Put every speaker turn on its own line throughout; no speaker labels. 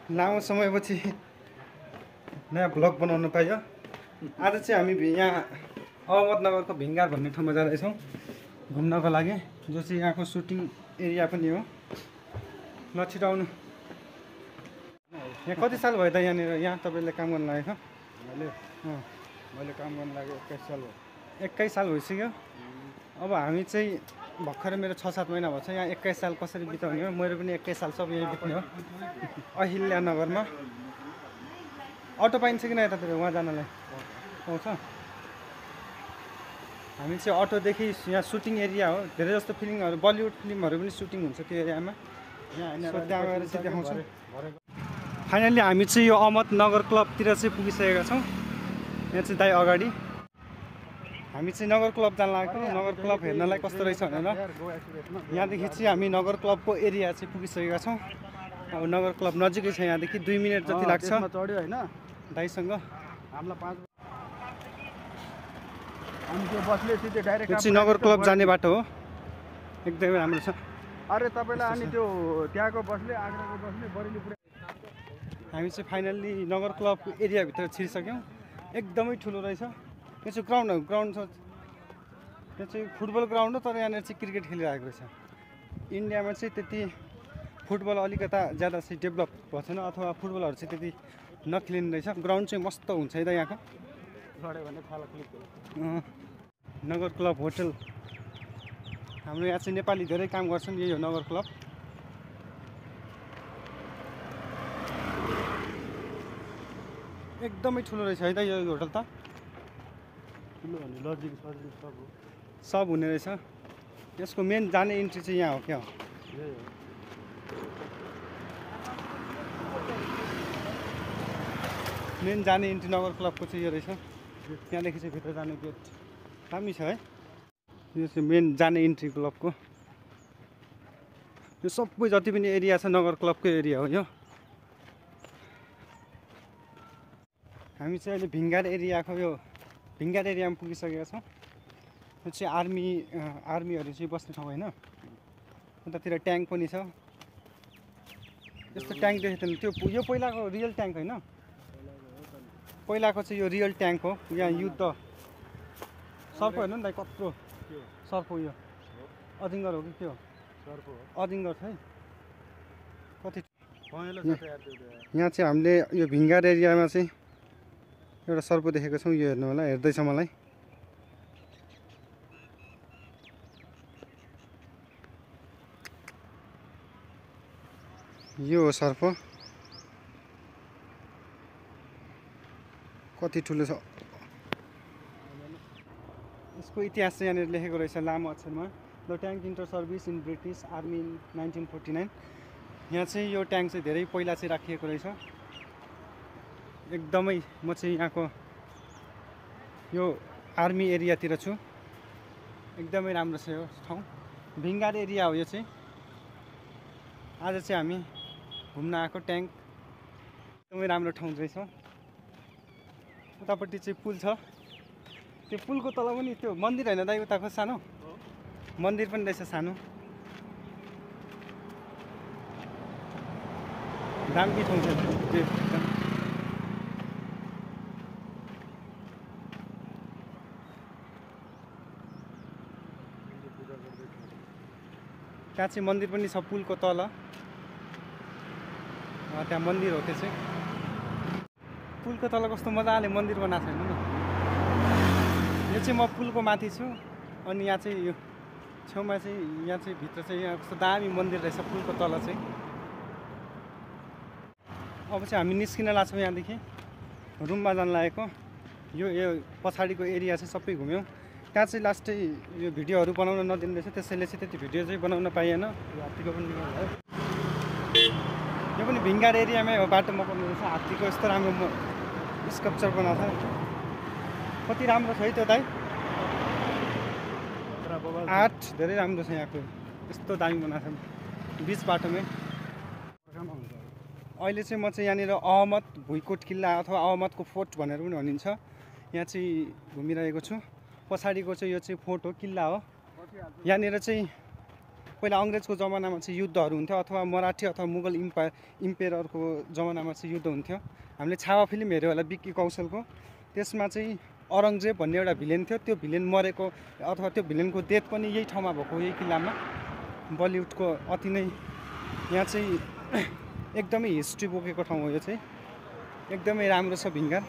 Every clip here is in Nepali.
लामो समयपछि नयाँ भ्लग बनाउन पाइयो। आज चाहिँ हामी यहाँ अहमदनगरको भिङ्गार भन्ने ठाउँमा जाँदैछौँ घुम्नको लागि, जो चाहिँ यहाँको सुटिङ एरिया पनि हो। ल छिटो आउनु। यहाँ कति साल भयो त यहाँ तपाईँले काम गर्न लागेको?
मैले काम गर्न लागेको 21 साल भयो।
21 साल भइसक्यो। अब हामी चाहिँ भर्खरै मेरो 6-7 महिना भएको छ। यहाँ 21 साल कसरी बिताउने हो? मेरो पनि 21 साल सब यहीँ बित्ने हो। अहिल्यानगरमा अटो पाइन्छ कि न यतातिर उहाँ जानलाई? पाउँछ। हामी चाहिँ अटोदेखि यहाँ सुटिङ एरिया हो। धेरै जस्तो फिल्महरू, बलिउड फिल्महरू पनि सुटिङ हुन्छ त्यो एरियामा। त्यहाँ गएर चाहिँ देखाउँछौँ। फाइनल्ली हामी चाहिँ यो अहमदनगर क्लबतिर चाहिँ पुगिसकेका छौँ। यहाँ चाहिँ दाइ अगाडि। हामी चाहिँ नगर क्लब जान लागेको। नगर क्लब हेर्नलाई कस्तो रहेछ भनेर। यहाँदेखि चाहिँ हामी नगर क्लबको एरिया चाहिँ पुगिसकेका छौँ। अब नगर क्लब नजिकै छ, यहाँदेखि 2 मिनट जति लाग्छ
चढ्यो होइन
दाइसँग।
हामीलाई 5 हामी त्यो बसले सिधै डाइरेक्ट
यो चाहिँ नगर क्लब जाने बाटो हो। एकदमै राम्रो छ।
अरे तपाईँलाई अनि त्यो त्यहाँको बसले आग्राको बसले बरेली पुऱ्याइ।
हामी चाहिँ फाइनल्ली नगर क्लब एरियाभित्र छिरिसक्यौँ। एकदमै ठुलो रहेछ। यो चाहिँ ग्राउन्ड हो, ग्राउन्ड छ। यो चाहिँ फुटबल ग्राउन्ड हो, तर यहाँनिर चाहिँ क्रिकेट खेलिरहेको रहेछ। इन्डियामा चाहिँ त्यति फुटबल अलिकता ज्यादा चाहिँ डेभलप भएको छैन, अथवा फुटबलहरू चाहिँ त्यति नखेलिने रहेछ। ग्राउन्ड चाहिँ मस्त हुन्छ है त यहाँको। नगर क्लब होटल। हाम्रो यहाँ चाहिँ नेपाली धेरै काम गर्छन्। यही हो नगर क्लब। एकदमै ठुलो रहेछ है त यो होटल त।
ठुलो भने लजिङ
सब हुने रहेछ। यसको मेन जाने इन्ट्री चाहिँ यहाँ हो क्या हो? मेन जाने इन्ट्री नगर क्लबको चाहिँ यो रहेछ। त्यहाँदेखि चाहिँ भित्र जाने गेट दामी छ है। यो चाहिँ मेन जाने इन्ट्री क्लबको। यो सबै जति पनि एरिया छ नगर क्लबको एरिया हो यो। हामी चाहिँ अहिले भिङ्गार एरियाको यो भिङ्गार एरियामा पुगिसकेका छौँ। यो चाहिँ आर्मीहरू चाहिँ बस्ने ठाउँ होइन। उतातिर ट्याङ्क पनि छ। यस्तो ट्याङ्क देखेको थिएन त्यो। यो पहिलाको रियल ट्याङ्क होइन? पहिलाको चाहिँ यो रियल ट्याङ्क हो। यहाँ युद्ध सर्प हेर्नु नि दाइ कत्रो सर्प हो यो। अजिङ्गर हो कि के हो? अजिङ्गर छ है। कति यहाँ चाहिँ हामीले यो भिङ्गार एरियामा चाहिँ एउटा सर्प देखेको छौँ। यो हेर्नु होला, हेर्दैछ मलाई। यो हो सर्प। कति ठुलो छ। यसको इतिहास चाहिँ यहाँनिर लेखेको रहेछ लामो अक्षरमा। The tank inter service in British army in 1949। यहाँ चाहिँ यो ट्याङ्क चाहिँ धेरै पहिला चाहिँ राखिएको रहेछ। एकदमै म चाहिँ यहाँको यो आर्मी एरियातिर छु। एकदमै राम्रो छ यो ठाउँ। भिङ्गार एरिया हो यो चाहिँ। आज चाहिँ हामी घुम्न आएको ट्याङ्क। एकदमै राम्रो ठाउँ रहेछ। उतापट्टि चाहिँ पुल छ। त्यो पुलको तल पनि त्यो मन्दिर होइन दाइ? उताको सानो मन्दिर पनि रहेछ सानो। दामी ठाउँ छ त्यो। त्यहाँ चाहिँ मन्दिर पनि छ पुलको तल। त्यहाँ मन्दिर हो त्यो चाहिँ। पुलको तल कस्तो मजाले मन्दिर बनाएको छ हेर्नु न। यो चाहिँ म पुलको माथि छु। अनि यहाँ चाहिँ यो छेउमा चाहिँ यहाँ चाहिँ भित्र चाहिँ यहाँ कस्तो दामी मन्दिर रहेछ पुलको तल चाहिँ। अब चाहिँ हामी निस्किन लाग्छौँ यहाँदेखि। रुममा जान लागेको। यो पछाडिको एरिया चाहिँ सबै घुम्यौँ। त्यहाँ चाहिँ लास्टै यो भिडियोहरू बनाउन नदिनु रहेछ, त्यसैले चाहिँ त्यति भिडियो चाहिँ बनाउन पाइएन। हात्तीको पनि यो पनि भिङ्गार एरियामै हो। बाटोमा पर्ने रहेछ। हात्तीको यस्तो राम्रो स्कल्पचर बनाएको छ। कति राम्रो छ है त्यो दाइ। आर्ट धेरै राम्रो छ यहाँको। यस्तो दामी बनाएको छ बिच बाटोमै। अहिले चाहिँ म चाहिँ यहाँनिर अहमद भुइकोट किल्ला अथवा अहमदको फोर्ट भनेर पनि भनिन्छ। यहाँ चाहिँ घुमिरहेको छु। पछाडिको चाहिँ यो चाहिँ फोर्ट हो, किल्ला हो। यहाँनिर चाहिँ पहिला अङ्ग्रेजको जमानामा चाहिँ युद्धहरू हुन्थ्यो अथवा मराठी अथवा मुगल इम्पेयरहरूको जमानामा चाहिँ युद्ध हुन्थ्यो। हामीले छावा फिल्म हेऱ्यो होला विक्की कौशलको, त्यसमा चाहिँ औरङ्गजेब भन्ने एउटा भिलेन थियो, त्यो भिलेन मरेको अथवा त्यो भिलेनको डेथ पनि यही ठाउँमा भएको, यही किल्लामा। बलिउडको अति नै यहाँ चाहिँ एकदमै हिस्ट्री बोकेको ठाउँ हो यो चाहिँ, एकदमै राम्रो छ भिङ्गार।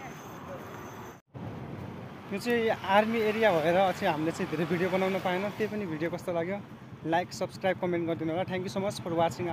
यो चाहिँ आर्मी एरिया भएर चाहिँ हामीले चाहिँ धेरै भिडियो बनाउन पाएन, त्यही पनि भिडियो कस्तो लाग्यो लाइक सब्सक्राइब कमेन्ट गरिदिनु होला। Thank you so much for watching.